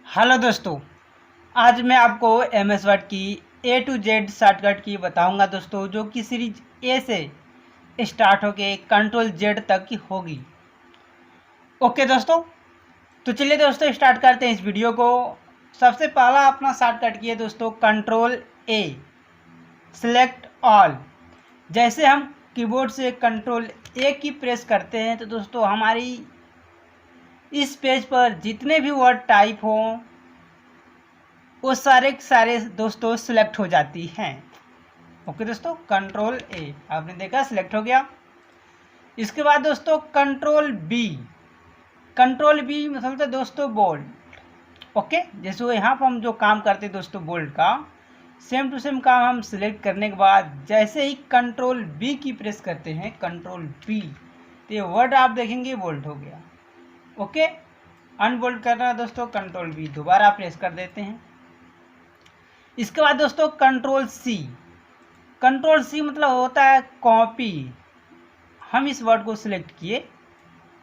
Hello दोस्तों, आज मैं आपको MS वर्ड की A to Z शॉर्टकट की बताऊंगा दोस्तों, जो कि सीरीज A से स्टार्ट होके कंट्रोल Z तक की होगी। ओके दोस्तों, तो चलिए दोस्तों स्टार्ट करते हैं इस वीडियो को। सबसे पहला अपना शॉर्टकट की है दोस्तों कंट्रोल A, सिलेक्ट ऑल। जैसे हम कीबोर्ड से कंट्रोल A की प्रेस करते हैं तो दोस्तों हमारी इस पेज पर जितने भी वर्ड टाइप हों वो सारे के सारे दोस्तों सिलेक्ट हो जाती हैं। ओके दोस्तों, कंट्रोल ए आपने देखा सिलेक्ट हो गया। इसके बाद दोस्तों कंट्रोल बी, कंट्रोल बी मतलब दोस्तों बोल्ड। ओके, जैसे वो यहाँ पर हम जो काम करते हैं दोस्तों बोल्ड का, सेम टू सेम काम हम सिलेक्ट करने के बाद जैसे ही कंट्रोल बी की प्रेस करते हैं, कंट्रोल बी, तो ये वर्ड आप देखेंगे बोल्ड हो गया। ओके, अनबोल्ड करना है दोस्तों, कंट्रोल बी दोबारा प्रेस कर देते हैं। इसके बाद दोस्तों कंट्रोल सी, कंट्रोल सी मतलब होता है कॉपी। हम इस वर्ड को सिलेक्ट किए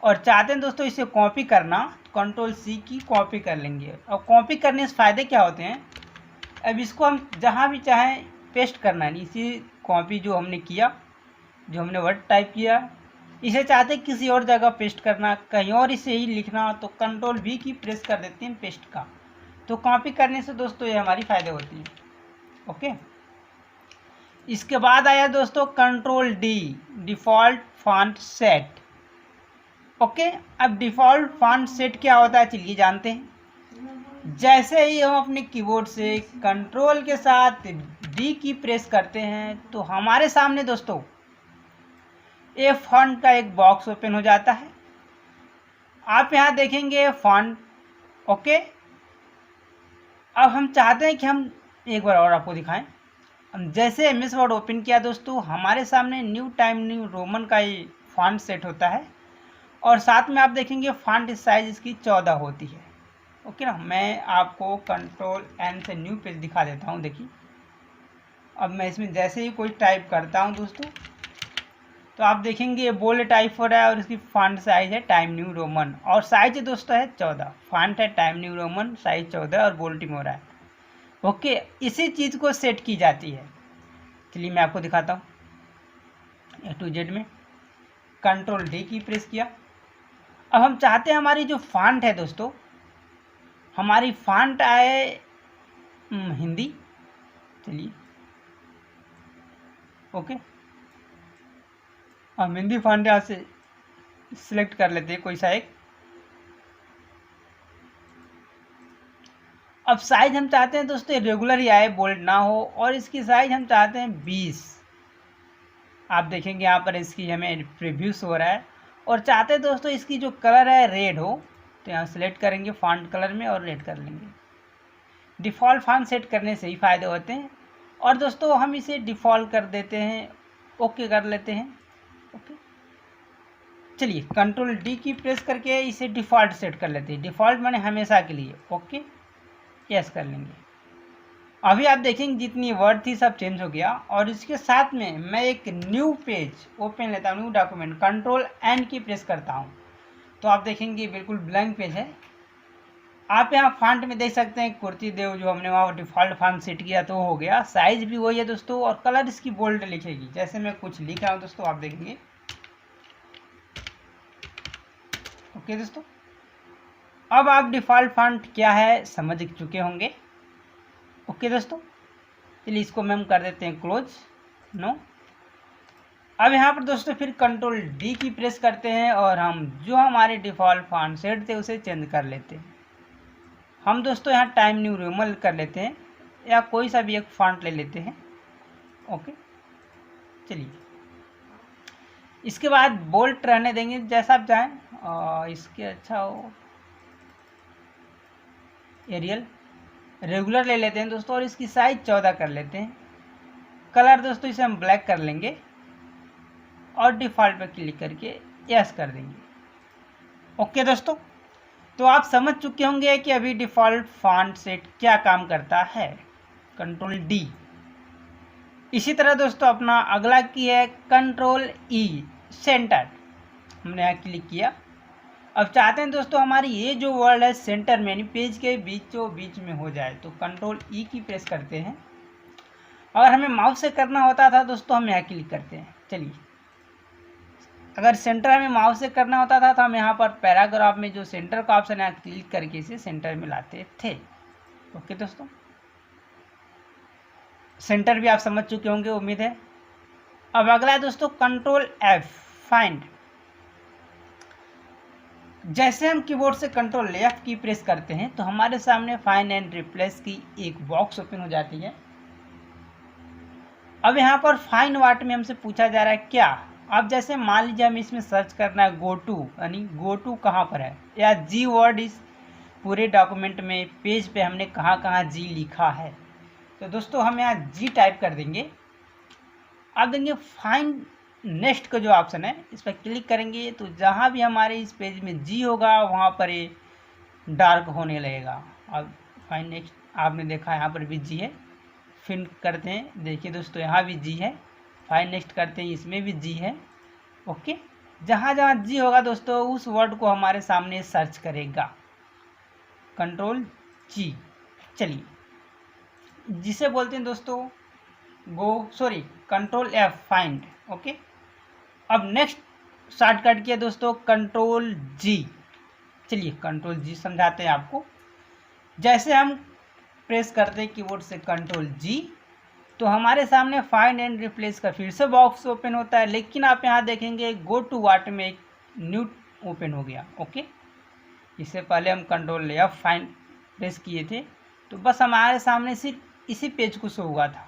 और चाहते हैं दोस्तों इसे कॉपी करना, तो कंट्रोल सी की कॉपी कर लेंगे। और कॉपी करने से फ़ायदे क्या होते हैं, अब इसको हम जहाँ भी चाहें पेस्ट करना है। इसी कॉपी जो हमने किया, जो हमने वर्ड टाइप किया, इसे चाहते हैं किसी और जगह पेस्ट करना, कहीं और इसे ही लिखना, तो कंट्रोल वी की प्रेस कर देते हैं पेस्ट का। तो कॉपी करने से दोस्तों ये हमारी फ़ायदे होती है। ओके, इसके बाद आया दोस्तों control D, default font set. Okay, अब डिफ़ॉल्ट फॉन्ट सेट क्या होता है चलिए जानते हैं। जैसे ही हम अपने कीबोर्ड से कंट्रोल के साथ डी की प्रेस करते हैं तो हमारे सामने दोस्तों ए फॉन्ट का एक बॉक्स ओपन हो जाता है। आप यहाँ देखेंगे फॉन्ट। ओके, अब हम चाहते हैं कि हम एक बार और आपको दिखाएं। हम जैसे MS वर्ड ओपन किया दोस्तों, हमारे सामने न्यू टाइम न्यू रोमन का ये फॉन्ट सेट होता है और साथ में आप देखेंगे फॉन्ट साइज इसकी 14 होती है। ओके ना, मैं आपको कंट्रोल N से न्यू पेज दिखा देता हूँ। देखिए, अब मैं इसमें जैसे ही कोई टाइप करता हूँ दोस्तों, तो आप देखेंगे ये बोल्ड टाइप हो रहा है और इसकी फॉन्ट साइज है टाइम न्यू रोमन और साइज दोस्तों है 14। फॉन्ट है टाइम न्यू रोमन, साइज 14 और बोल्टिंग हो रहा है। ओके, इसी चीज़ को सेट की जाती है। चलिए मैं आपको दिखाता हूँ। A to Z में कंट्रोल डी की प्रेस किया। अब हम चाहते हैं हमारी जो फॉन्ट है दोस्तों, हमारी फॉन्ट आए हिंदी। चलिए ओके, हम हिंदी फॉन्ट यहाँ से सिलेक्ट कर लेते हैं कोई सा एक। अब साइज हम चाहते हैं दोस्तों रेगुलर ही आए, बोल्ड ना हो, और इसकी साइज हम चाहते हैं 20। आप देखेंगे यहाँ पर इसकी हमें प्रीव्यूस हो रहा है और चाहते हैं दोस्तों इसकी जो कलर है रेड हो, तो यहाँ सेलेक्ट करेंगे फॉन्ट कलर में और रेड कर लेंगे। डिफ़ॉल्ट फॉन्ट सेट करने से ही फ़ायदे होते हैं। और दोस्तों हम इसे डिफ़ॉल्ट कर देते हैं, ओके कर लेते हैं। ओके, चलिए कंट्रोल डी की प्रेस करके इसे डिफ़ॉल्ट सेट कर लेते हैं। डिफ़ॉल्ट माने हमेशा के लिए। ओके, यस कर लेंगे। अभी आप देखेंगे जितनी वर्ड थी सब चेंज हो गया और इसके साथ में मैं एक न्यू पेज ओपन लेता हूँ, न्यू डॉक्यूमेंट, कंट्रोल एन की प्रेस करता हूँ, तो आप देखेंगे बिल्कुल ब्लैंक पेज है। आप यहाँ फॉन्ट में देख सकते हैं कुर्ती देव, जो हमने वहाँ डिफ़ॉल्ट फॉन्ट सेट किया तो हो गया। साइज भी वही है दोस्तों और कलर इसकी बोल्ड लिखेगी। जैसे मैं कुछ लिख रहा हूँ दोस्तों, आप देखेंगे। ओके दोस्तों, अब आप डिफ़ॉल्ट फॉन्ट क्या है समझ चुके होंगे। ओके दोस्तों, चलिए इसको हम कर देते हैं क्लोज, नो। अब यहाँ पर दोस्तों फिर कंट्रोल डी की प्रेस करते हैं और हम जो हमारे डिफ़ॉल्ट फॉन्ट सेट थे उसे चेंज कर लेते हैं। हम दोस्तों यहाँ टाइम न्यू रोमन कर लेते हैं या कोई सा भी एक फॉन्ट ले लेते हैं। ओके, चलिए इसके बाद बोल्ट रहने देंगे जैसा आप चाहें, और इसके अच्छा हो एरियल रेगुलर ले लेते हैं दोस्तों और इसकी साइज 14 कर लेते हैं। कलर दोस्तों इसे हम ब्लैक कर लेंगे और डिफ़ॉल्ट पर क्लिक करके यस कर देंगे। ओके दोस्तों, तो आप समझ चुके होंगे कि अभी डिफ़ॉल्ट फॉन्ट सेट क्या काम करता है, कंट्रोल डी। इसी तरह दोस्तों अपना अगला की है कंट्रोल ई, सेंटर। हमने यहाँ क्लिक किया। अब चाहते हैं दोस्तों हमारी ये जो वर्ड है सेंटर में यानी पेज के बीचों बीच में हो जाए, तो कंट्रोल ई की प्रेस करते हैं। अगर हमें माउस से करना होता था दोस्तों हम यहाँ क्लिक करते हैं। चलिए, अगर सेंटर हमें माउस से करना होता था तो हम यहाँ पर पैराग्राफ में जो सेंटर का ऑप्शन है क्लिक करके इसे सेंटर में लाते थे। ओके दोस्तों, सेंटर भी आप समझ चुके होंगे उम्मीद है। अब अगला है दोस्तों कंट्रोल एफ फाइंड। जैसे हम कीबोर्ड से कंट्रोल एफ की प्रेस करते हैं तो हमारे सामने फाइंड एंड रिप्लेस की एक बॉक्स ओपन हो जाती है। अब यहाँ पर फाइंड व्हाट में हमसे पूछा जा रहा है क्या। अब जैसे मान लीजिए हमें इसमें सर्च करना है गो टू, यानी गो टू कहाँ पर है, या जी वर्ड इस पूरे डॉक्यूमेंट में पेज पे हमने कहाँ कहाँ जी लिखा है। तो दोस्तों हम यहाँ जी टाइप कर देंगे। अब देंगे फाइंड नेक्स्ट का जो ऑप्शन है इस पर क्लिक करेंगे तो जहाँ भी हमारे इस पेज में जी होगा वहाँ पर ये डार्क होने लगेगा। अब फाइंड नेक्स्ट आपने देखा यहाँ पर भी जी है। फिर करते हैं, देखिए दोस्तों यहाँ भी जी है। फाइंड नेक्स्ट करते हैं, इसमें भी जी है। ओके, जहाँ जहाँ जी होगा दोस्तों उस वर्ड को हमारे सामने सर्च करेगा। कंट्रोल जी, चलिए जिसे बोलते हैं दोस्तों कंट्रोल एफ फाइंड। ओके, अब नेक्स्ट शॉर्टकट किया दोस्तों कंट्रोल जी। चलिए कंट्रोल जी समझाते हैं आपको। जैसे हम प्रेस करते हैं कीबोर्ड से कंट्रोल जी तो हमारे सामने फाइंड एंड रिप्लेस का फिर से बॉक्स ओपन होता है, लेकिन आप यहाँ देखेंगे गो टू व्हाट में एक न्यू ओपन हो गया। ओके, इससे पहले हम कंट्रोल एफ फाइंड प्रेस किए थे तो बस हमारे सामने सिर्फ इसी पेज को शो हुआ था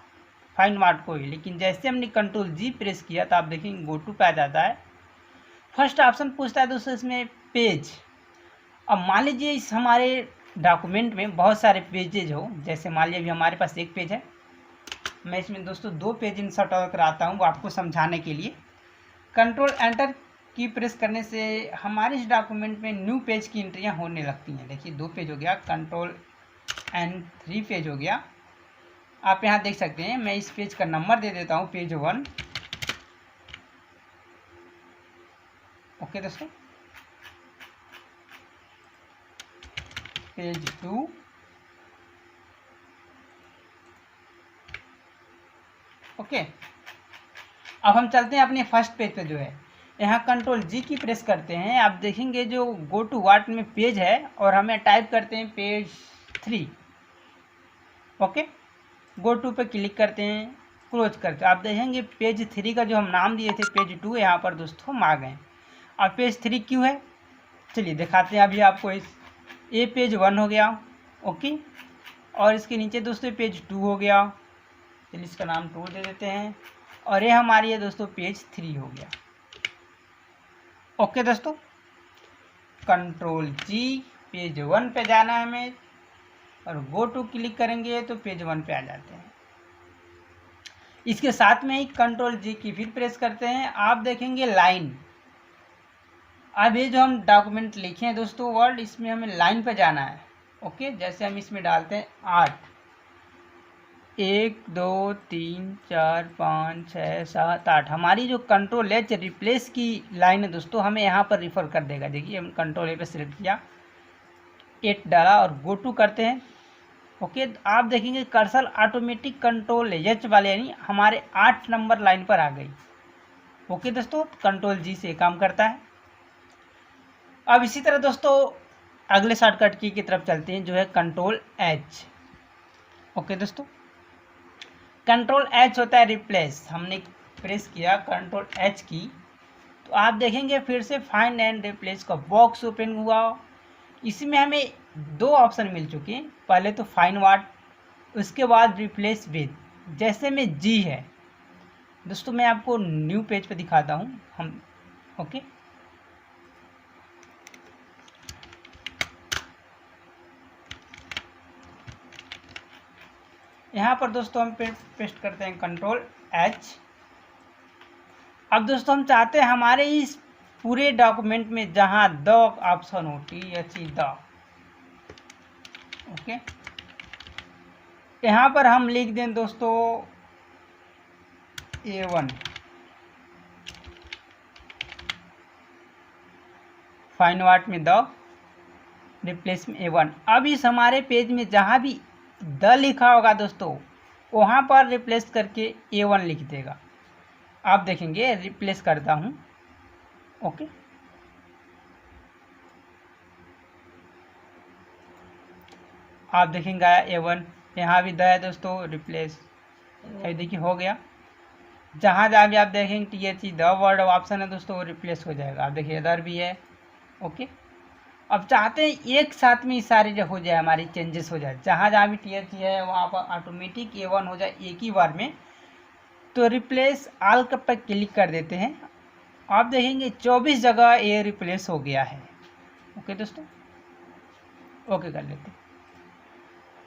फाइंड व्हाट को ही, लेकिन जैसे हमने कंट्रोल जी प्रेस किया तो आप देखेंगे गो टू पे आ जाता है। फर्स्ट ऑप्शन पूछता है दोस्तों इसमें पेज। अब मान लीजिए इस हमारे डॉक्यूमेंट में बहुत सारे पेजेज हो, जैसे मान लीजिए अभी हमारे पास एक पेज है, मैं इसमें दोस्तों 2 पेज इंसर्ट और कराता हूँ आपको समझाने के लिए। कंट्रोल एंटर की प्रेस करने से हमारे इस डॉक्यूमेंट में न्यू पेज की एंट्रियाँ होने लगती हैं। देखिए 2 पेज हो गया, कंट्रोल एंड 3 पेज हो गया। आप यहाँ देख सकते हैं, मैं इस पेज का नंबर दे देता हूँ पेज 1। ओके दोस्तों, पेज 2, ओके। अब हम चलते हैं अपने फर्स्ट पेज पे जो है, यहाँ कंट्रोल जी की प्रेस करते हैं। आप देखेंगे जो गो टू व्हाट में पेज है और हमें टाइप करते हैं पेज 3। ओके, गो टू पे क्लिक करते हैं, क्लोज करते हैं। आप देखेंगे पेज 3 का जो हम नाम दिए थे पेज 2 यहाँ पर दोस्तों हम आ गए। अब पेज 3 क्यों है, चलिए दिखाते हैं अभी आपको। ये पेज 1 हो गया। ओके, और इसके नीचे दोस्तों पेज 2 हो गया, चलिए इसका नाम 2 दे देते हैं। और ये हमारी है दोस्तों पेज 3 हो गया। ओके दोस्तों, कंट्रोल जी, पेज 1 पे जाना है हमें और गो टू क्लिक करेंगे तो पेज 1 पे आ जाते हैं। इसके साथ में ही कंट्रोल जी की फिर प्रेस करते हैं, आप देखेंगे लाइन। अब ये जो हम डॉक्यूमेंट लिखे हैं दोस्तों वर्ड, इसमें हमें लाइन पे जाना है। ओके, जैसे हम इसमें डालते हैं 8, 1 2 3 4 5 6 7 8, हमारी जो कंट्रोल एच रिप्लेस की लाइन है दोस्तों हमें यहाँ पर रिफ़र कर देगा। देखिए हम कंट्रोल ए पे सिलेक्ट किया, 8 डाला और गो टू करते हैं। ओके, आप देखेंगे कर्सर ऑटोमेटिक कंट्रोल एच वाले यानी हमारे 8 नंबर लाइन पर आ गई। ओके दोस्तों, कंट्रोल जी से काम करता है। अब इसी तरह दोस्तों अगले शॉर्टकट की तरफ चलते हैं जो है कंट्रोल एच। ओके दोस्तों, कंट्रोल एच होता है रिप्लेस। हमने प्रेस किया कंट्रोल एच की तो आप देखेंगे फिर से फाइंड एंड रिप्लेस का बॉक्स ओपन हुआ। इसमें हमें 2 ऑप्शन मिल चुके हैं, पहले तो फाइंड व्हाट, उसके बाद रिप्लेस विद। जैसे में जी है दोस्तों, मैं आपको न्यू पेज पे दिखाता हूँ हम। ओके, यहाँ पर दोस्तों हम पेस्ट करते हैं कंट्रोल एच। अब दोस्तों हम चाहते हैं हमारे इस पूरे डॉक्यूमेंट में जहाँ द ऑप्शन हो, THE द। ओके, यहाँ पर हम लिख दें दोस्तों A1। फाइंड व्हाट में द रिप्लेस में A1। अब इस हमारे पेज में जहाँ भी द लिखा होगा दोस्तों वहाँ पर रिप्लेस करके A1 लिख देगा। आप देखेंगे रिप्लेस करता हूँ। ओके, आप देखेंगे A1, यहाँ भी द है दोस्तों, रिप्लेस है, देखिए हो गया। जहाँ जहाँ भी आप देखेंगे THE द वर्ड ऑप्शन है दोस्तों वो रिप्लेस हो जाएगा। आप देखिए इधर भी है। ओके, अब चाहते हैं एक साथ में सारे जो हो जाए, हमारी चेंजेस हो जाए, जहाँ जहाँ भी THE है वहाँ पर ऑटोमेटिक A1 हो जाए एक ही बार में। तो रिप्लेस ऑल पर क्लिक कर देते हैं। आप देखेंगे 24 जगह ये रिप्लेस हो गया है। ओके दोस्तों, ओके कर लेते हैं।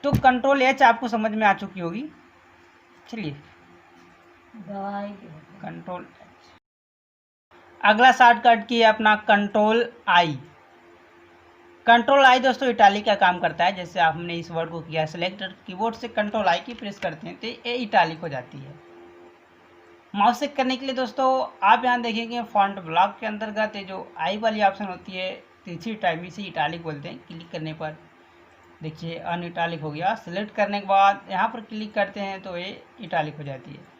तो कंट्रोल H आपको समझ में आ चुकी होगी। चलिए कंट्रोल अगला शॉर्टकट की है अपना कंट्रोल आई। कंट्रोल आई दोस्तों इटालिक का काम करता है। जैसे आपने इस वर्ड को किया सिलेक्ट, कीबोर्ड से कंट्रोल आई की प्रेस करते हैं तो ये इटालिक हो जाती है। माउस से करने के लिए दोस्तों आप यहाँ देखेंगे फॉन्ट ब्लॉक के अंतर्गत ये जो आई वाली ऑप्शन होती है तीसरी टाइप, इसे इटालिक बोलते हैं। क्लिक करने पर देखिए अन इटालिक हो गया। सिलेक्ट करने के बाद यहाँ पर क्लिक करते हैं तो ये इटालिक हो जाती है।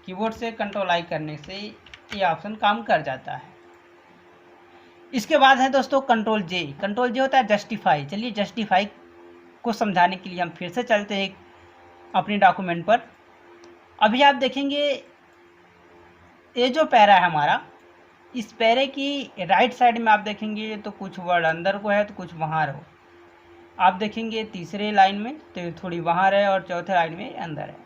कीबोर्ड से कंट्रोल आई करने से ये ऑप्शन काम कर जाता है। इसके बाद है दोस्तों कंट्रोल जे। कंट्रोल जे होता है जस्टिफाई। चलिए जस्टिफाई को समझाने के लिए हम फिर से चलते हैं अपने डॉक्यूमेंट पर। अभी आप देखेंगे ये जो पैरा है हमारा, इस पैरे की राइट साइड में आप देखेंगे तो कुछ वर्ड अंदर को है तो कुछ बाहर हो। आप देखेंगे तीसरे लाइन में तो थोड़ी बाहर है और चौथे लाइन में अंदर है।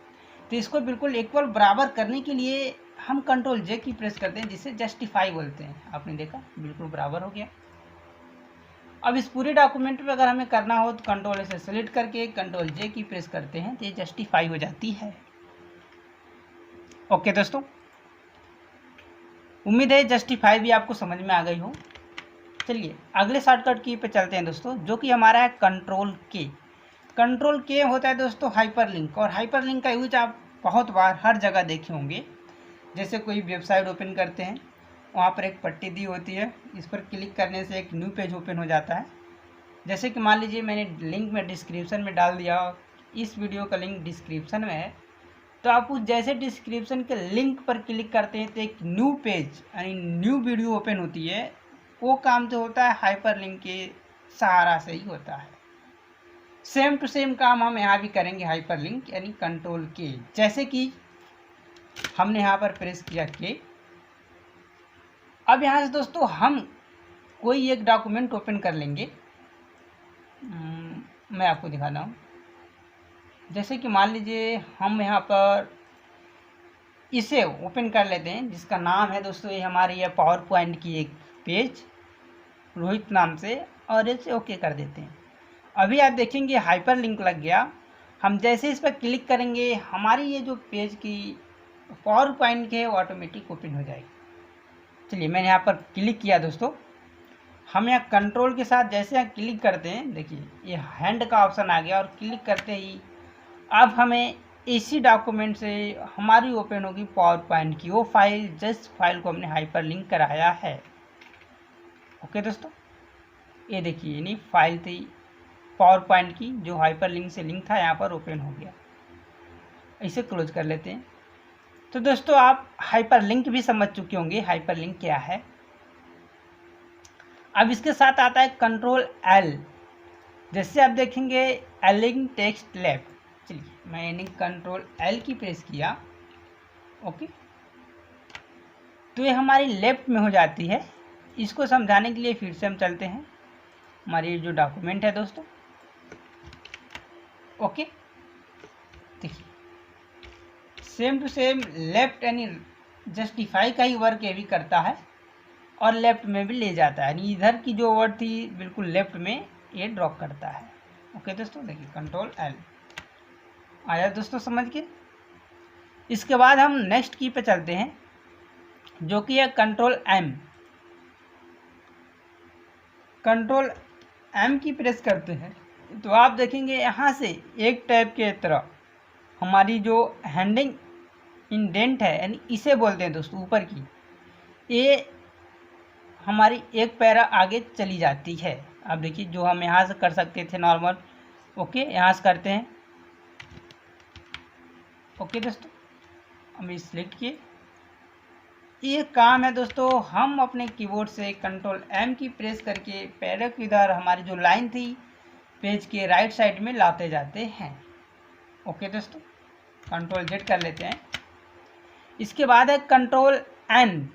तो इसको बिल्कुल इक्वल बराबर करने के लिए हम कंट्रोल जे की प्रेस करते हैं, जिसे जस्टिफाई बोलते हैं। आपने देखा बिल्कुल बराबर हो गया। अब इस पूरे डॉक्यूमेंट पे अगर हमें करना हो तो कंट्रोल से सेलेक्ट करके कंट्रोल जे की प्रेस करते हैं तो ये जस्टिफाई हो जाती है। ओके दोस्तों, उम्मीद है जस्टिफाई भी आपको समझ में आ गई हो। चलिए अगले शॉर्टकट की पे चलते हैं दोस्तों, जो कि हमारा है कंट्रोल के। कंट्रोल के होता है दोस्तों हाइपरलिंक, और हाइपरलिंक का यूज आप बहुत बार हर जगह देखे होंगे। जैसे कोई वेबसाइट ओपन करते हैं, वहाँ पर एक पट्टी दी होती है, इस पर क्लिक करने से एक न्यू पेज ओपन हो जाता है। जैसे कि मान लीजिए मैंने लिंक में डिस्क्रिप्शन में डाल दिया, इस वीडियो का लिंक डिस्क्रिप्शन में है, तो आप उस जैसे डिस्क्रिप्शन के लिंक पर क्लिक करते हैं तो एक न्यू पेज यानी न्यू वीडियो ओपन होती है। वो काम तो होता है हाइपरलिंक के सहारा से ही होता है। सेम टू सेम काम हम यहाँ भी करेंगे हाइपरलिंक यानी कंट्रोल के। जैसे कि हमने यहाँ पर प्रेस किया के। अब यहाँ से दोस्तों हम कोई एक डॉक्यूमेंट ओपन कर लेंगे। मैं आपको दिखाता हूँ। जैसे कि मान लीजिए हम यहाँ पर इसे ओपन कर लेते हैं, जिसका नाम है दोस्तों ये हमारी है पावर पॉइंट की एक पेज रोहित नाम से, और इसे ओके कर देते हैं। अभी आप देखेंगे हाइपर लिंक लग गया। हम जैसे इस पर क्लिक करेंगे हमारी ये जो पेज की पावर पॉइंट के है वो ऑटोमेटिक ओपन हो जाएगी। चलिए मैंने यहाँ पर क्लिक किया दोस्तों। हम यहाँ कंट्रोल के साथ जैसे यहाँ क्लिक करते हैं, देखिए ये हैंड का ऑप्शन आ गया, और क्लिक करते ही अब हमें इसी डॉक्यूमेंट से हमारी ओपन होगी पावर पॉइंट की वो फाइल, जिस फाइल को हमने हाइपर लिंक कराया है। ओके दोस्तों, ये देखिए यानी फाइल थी पावर पॉइंट की जो हाइपर लिंक से लिंक था, यहाँ पर ओपन हो गया। इसे क्लोज कर लेते हैं। तो दोस्तों आप हाइपर लिंक भी समझ चुके होंगे हाइपर लिंक क्या है। अब इसके साथ आता है कंट्रोल एल। जैसे आप देखेंगे एलिंग टेक्स्ट लेफ्ट। चलिए मैंने कंट्रोल एल की प्रेस किया। ओके, तो ये हमारी लेफ्ट में हो जाती है। इसको समझाने के लिए फिर से हम चलते हैं हमारी जो डॉक्यूमेंट है दोस्तों। ओके, देखिए सेम टू सेम लेफ्ट यानी जस्टिफाई का ही वर्क ये भी करता है, और लेफ्ट में भी ले जाता है, यानी इधर की जो वर्ड थी बिल्कुल लेफ्ट में ये ड्रॉप करता है। ओके दोस्तों, देखिए कंट्रोल एल आया दोस्तों समझ के। इसके बाद हम नेक्स्ट की पे चलते हैं, जो कि है कंट्रोल एम। कंट्रोल एम की प्रेस करते हैं तो आप देखेंगे यहाँ से एक टाइप के तरह हमारी जो हैंडिंग इंडेंट है, यानी इसे बोलते हैं दोस्तों ऊपर की, ये हमारी एक पैरा आगे चली जाती है। अब देखिए जो हम यहाँ से कर सकते थे नॉर्मल, ओके यहाँ से करते हैं। ओके दोस्तों, हम सिलेक्ट किए। ये काम है दोस्तों, हम अपने कीबोर्ड से कंट्रोल एम की प्रेस करके पैरा की इधर हमारी जो लाइन थी पेज के राइट साइड में लाते जाते हैं। ओके दोस्तों, कंट्रोल जेड कर लेते हैं। इसके बाद है कंट्रोल एन।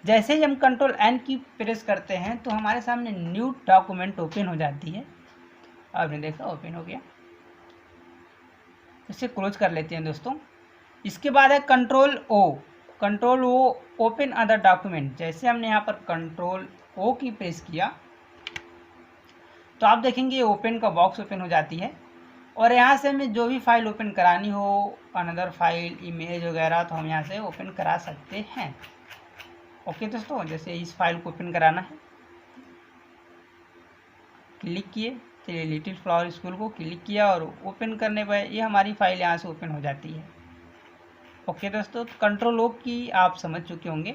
जैसे ही हम कंट्रोल एन की प्रेस करते हैं तो हमारे सामने न्यू डॉक्यूमेंट ओपन हो जाती है। आपने देखा ओपन हो गया। इसे क्लोज कर लेते हैं दोस्तों। इसके बाद है control O. Control O open other document. जैसे हमने यहाँ पर कंट्रोल ओ की प्रेस किया तो आप देखेंगे ओपन का बॉक्स ओपन हो जाती है और यहाँ से हमें जो भी फाइल ओपन करानी हो, अनदर फाइल, इमेज वगैरह, तो हम यहाँ से ओपन करा सकते हैं। ओके दोस्तों, जैसे इस फाइल को ओपन कराना है, क्लिक किए, चलिए लिटिल फ्लावर स्कूल को क्लिक किया और ओपन करने पर ये हमारी फाइल यहाँ से ओपन हो जाती है। ओके दोस्तों, कंट्रोल ओ की आप समझ चुके होंगे।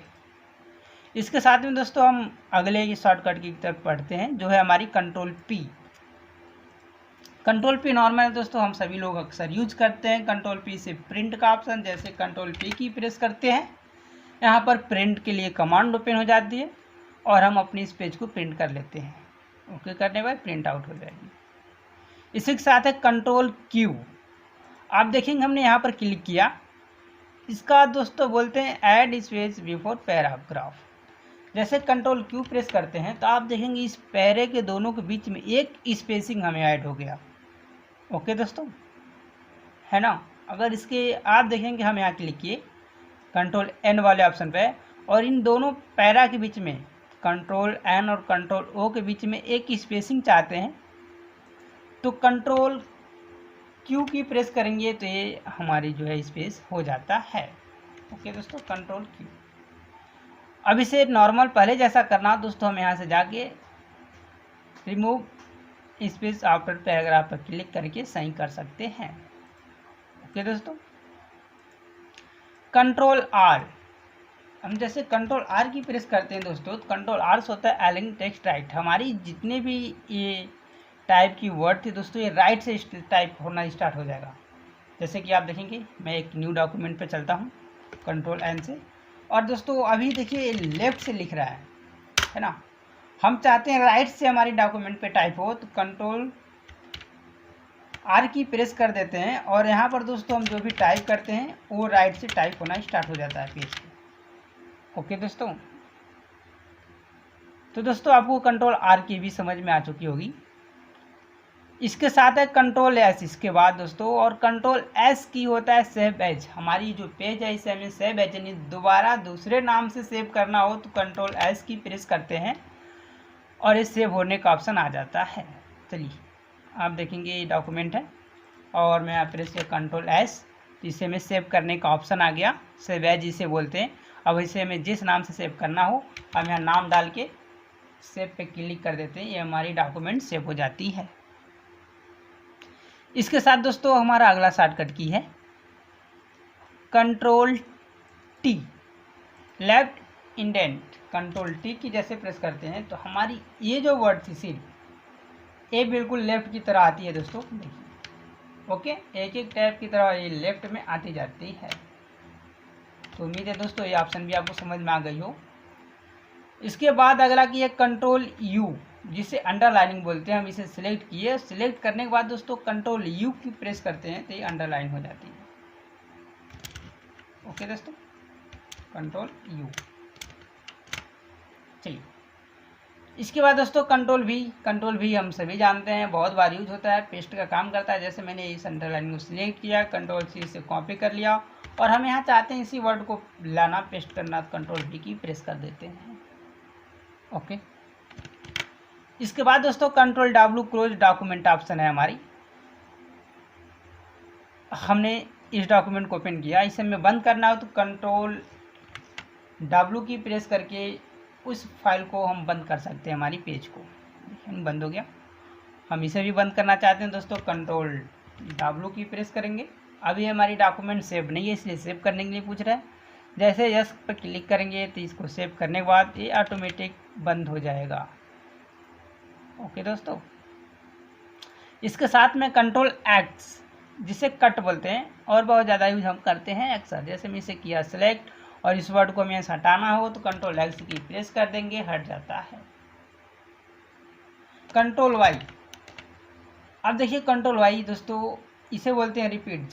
इसके साथ में दोस्तों हम अगले की शॉर्टकट की तरफ पढ़ते हैं, जो है हमारी control P. Control P normal दोस्तों हम सभी लोग अक्सर यूज करते हैं। कंट्रोल पी से प्रिंट का ऑप्शन, जैसे कंट्रोल पी की प्रेस करते हैं, यहाँ पर प्रिंट के लिए कमांड ओपन हो जाती है और हम अपनी इस पेज को प्रिंट कर लेते हैं। ओके करने के बाद प्रिंट आउट हो जाएगी। इसी के साथ है कंट्रोल क्यू। आप देखेंगे हमने यहाँ पर क्लिक किया, इसका दोस्तों बोलते हैं ऐड स्पेस बिफोर पैराग्राफ। जैसे कंट्रोल क्यू प्रेस करते हैं तो आप देखेंगे इस पैरे के दोनों के बीच में एक स्पेसिंग हमें ऐड हो गया। ओके दोस्तों, है ना। अगर इसके आप देखेंगे हम यहाँ क्लिक किए कंट्रोल एन वाले ऑप्शन पे और इन दोनों पैरा के बीच में कंट्रोल एन और कंट्रोल ओ के बीच में एक स्पेसिंग चाहते हैं तो कंट्रोल क्यू की प्रेस करेंगे तो ये हमारी जो है स्पेस हो जाता है। ओके दोस्तों, कंट्रोल क्यू। अब इसे नॉर्मल पहले जैसा करना दोस्तों, हम यहाँ से जाके रिमूव स्पेस आफ्टर पैराग्राफ पर क्लिक करके सही कर सकते हैं। ओके दोस्तों, कंट्रोल आर। हम जैसे कंट्रोल आर की प्रेस करते हैं दोस्तों, तो कंट्रोल आर से होता है एलिंग टेक्स्ट राइट। हमारी जितने भी ये टाइप की वर्ड थी दोस्तों, ये राइट से टाइप होना स्टार्ट हो जाएगा। जैसे कि आप देखेंगे मैं एक न्यू डॉक्यूमेंट पे चलता हूँ कंट्रोल एन से, और दोस्तों अभी देखिए लेफ्ट से लिख रहा है ना। हम चाहते हैं राइट से हमारी डॉक्यूमेंट पे टाइप हो, तो कंट्रोल आर की प्रेस कर देते हैं और यहाँ पर दोस्तों हम जो भी टाइप करते हैं वो राइट से टाइप होना स्टार्ट हो जाता है पेज पे। ओके दोस्तों, तो दोस्तों आपको कंट्रोल आर की भी समझ में आ चुकी होगी। इसके साथ है कंट्रोल एस इसके बाद दोस्तों, और कंट्रोल एस की होता है सेव एज। हमारी जो पेज है इसे हमें सेव एज यानी दोबारा दूसरे नाम से सेव करना हो तो कंट्रोल एस की प्रेस करते हैं और ये सेव होने का ऑप्शन आ जाता है। चलिए आप देखेंगे ये डॉक्यूमेंट है और मैं यहाँ प्रेस किया कंट्रोल एस, तो इसे हमें सेव करने का ऑप्शन आ गया। सेव एज इसे बोलते हैं। अब इसे हमें जिस नाम से सेव करना हो हम यहाँ नाम डाल के सेव पे क्लिक कर देते हैं, ये हमारी डॉक्यूमेंट सेव हो जाती है। इसके साथ दोस्तों हमारा अगला शॉर्टकट की है control T, left indent. Control T की जैसे प्रेस करते हैं तो हमारी ये जो वर्ड थी सिर्फ ये बिल्कुल लेफ्ट की तरह आती है दोस्तों, देखिए। ओके, एक एक टैब की तरह ये लेफ्ट में आती जाती है। तो उम्मीद है दोस्तों ये ऑप्शन भी आपको समझ में आ गई हो। इसके बाद अगला की है कंट्रोल यू, जिसे अंडरलाइनिंग बोलते हैं। हम इसे सिलेक्ट किए, सिलेक्ट करने के बाद दोस्तों कंट्रोल यू की प्रेस करते हैं तो ये अंडरलाइन हो जाती है। ओके दोस्तों, कंट्रोल यू। चलिए इसके बाद दोस्तों कंट्रोल वी। कंट्रोल वी हम सभी जानते हैं, बहुत बार यूज होता है, पेस्ट का काम करता है। जैसे मैंने इस अंडरलाइन को सिलेक्ट किया, कंट्रोल सी से कॉपी कर लिया और हम यहाँ चाहते हैं इसी वर्ड को लाना, पेस्ट करना, कंट्रोल वी की प्रेस कर देते हैं। ओके, इसके बाद दोस्तों control W close document option है हमारी। हमने इस डॉक्यूमेंट को ओपन किया, इसे हमें बंद करना हो तो कंट्रोल डब्ल्यू की प्रेस करके उस फाइल को हम बंद कर सकते हैं, हमारी पेज को। बंद हो गया। हम इसे भी बंद करना चाहते हैं दोस्तों, कंट्रोल डब्ल्यू की प्रेस करेंगे। अभी हमारी डॉक्यूमेंट सेव नहीं है इसलिए सेव करने के लिए पूछ रहा है। जैसे यस पर क्लिक करेंगे तो इसको सेव करने के बाद ये ऑटोमेटिक बंद हो जाएगा। ओके दोस्तों, इसके साथ में कंट्रोल एक्स जिसे कट बोलते हैं और बहुत ज़्यादा यूज हम करते हैं अक्सर। जैसे मैं इसे किया सिलेक्ट और इस वर्ड को हमें हटाना हो तो कंट्रोल एक्स की प्रेस कर देंगे, हट जाता है। कंट्रोल वाई, अब देखिए कंट्रोल वाई दोस्तों इसे बोलते हैं रिपीट।